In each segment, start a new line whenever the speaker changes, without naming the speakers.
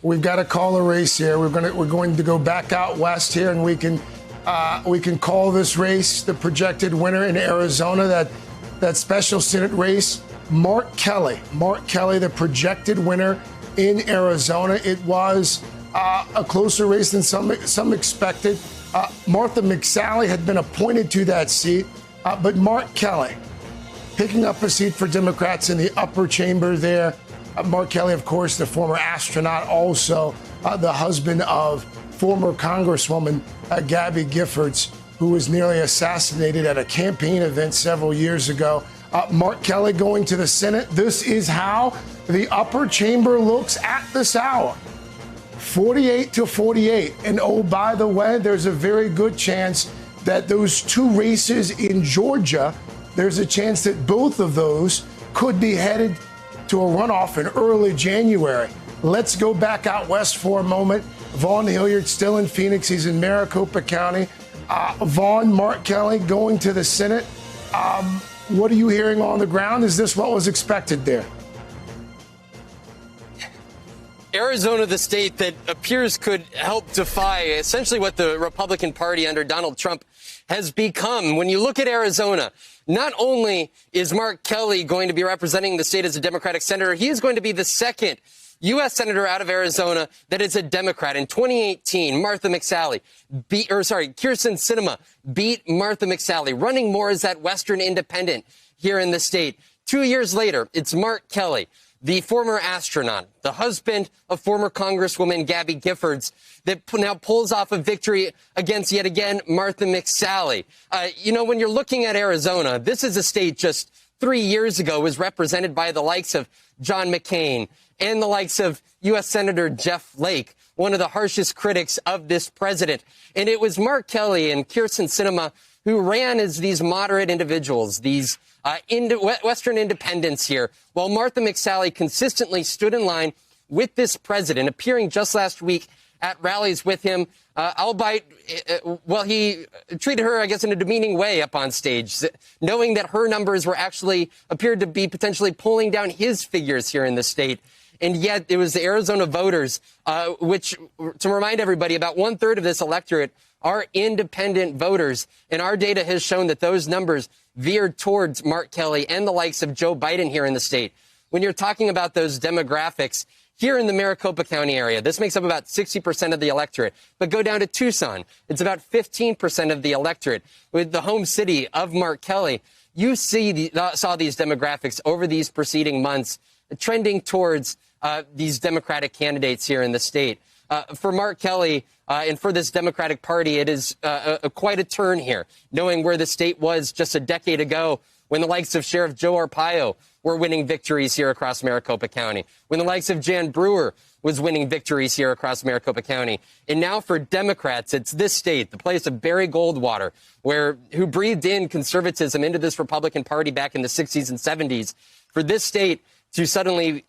We've got to call a race here. We're going to go back out west here, and we can call this race the projected winner in Arizona. That special Senate race, Mark Kelly, the projected winner in Arizona. It was a closer race than some expected. Martha McSally had been appointed to that seat, but Mark Kelly picking up a seat for Democrats in the upper chamber there. Mark Kelly, of course, the former astronaut, also the husband of former Congresswoman Gabby Giffords, who was nearly assassinated at a campaign event several years ago. Mark Kelly going to the Senate. This is how the upper chamber looks at this hour. 48-48. And oh, by the way, there's a very good chance that those two races in Georgia, there's a chance that both of those could be headed to a runoff in early January. Let's go back out west for a moment. Vaughn Hilliard still in Phoenix. He's in Maricopa County. Vaughn, Mark Kelly going to the Senate. What are you hearing on the ground? Is this what was expected there?
Arizona, the state that appears could help defy essentially what the Republican Party under Donald Trump has become. When you look at Arizona, not only is Mark Kelly going to be representing the state as a Democratic senator, he is going to be the second U.S. senator out of Arizona that is a Democrat. In 2018, Kyrsten Sinema beat Martha McSally, running more as that Western independent here in the state. 2 years later, it's Mark Kelly, the former astronaut, the husband of former Congresswoman Gabby Giffords, that now pulls off a victory against, yet again, Martha McSally. When you're looking at Arizona, this is a state just 3 years ago was represented by the likes of John McCain and the likes of U.S. Senator Jeff Flake, one of the harshest critics of this president. And it was Mark Kelly and Kyrsten Sinema who ran as these moderate individuals, these Western independents here, while Martha McSally consistently stood in line with this president, appearing just last week at rallies with him, albeit, he treated her, I guess, in a demeaning way up on stage, knowing that her numbers appeared to be potentially pulling down his figures here in the state. And yet it was the Arizona voters, which, to remind everybody, about 1/3 of this electorate are independent voters. And our data has shown that those numbers veered towards Mark Kelly and the likes of Joe Biden here in the state. When you're talking about those demographics here in the Maricopa County area, this makes up about 60% of the electorate. But go down to Tucson, it's about 15% of the electorate. With the home city of Mark Kelly, you saw these demographics over these preceding months trending towards these Democratic candidates here in the state. For Mark Kelly and for this Democratic Party, it is quite a turn here, knowing where the state was just a decade ago when the likes of Sheriff Joe Arpaio were winning victories here across Maricopa County, when the likes of Jan Brewer was winning victories here across Maricopa County. And now for Democrats, it's this state, the place of Barry Goldwater, who breathed in conservatism into this Republican Party back in the 60s and 70s. For this state to suddenly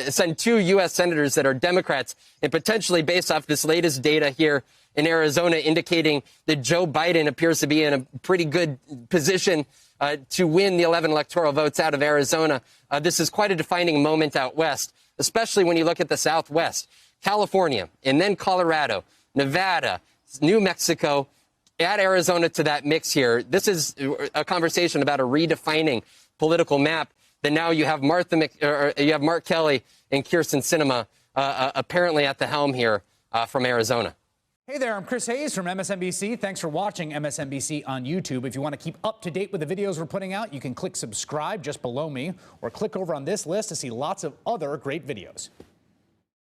send two U.S. senators that are Democrats, and potentially based off this latest data here in Arizona indicating that Joe Biden appears to be in a pretty good position to win the 11 electoral votes out of Arizona. This is quite a defining moment out west, especially when you look at the Southwest, California, and then Colorado, Nevada, New Mexico, add Arizona to that mix here. This is a conversation about a redefining political map. Then now you have Mark Kelly and Kyrsten Sinema apparently at the helm here from Arizona.
Hey there, I'm Chris Hayes from MSNBC. Thanks for watching MSNBC on YouTube. If you want to keep up to date with the videos we're putting out, you can click subscribe just below me or click over on this list to see lots of other great videos.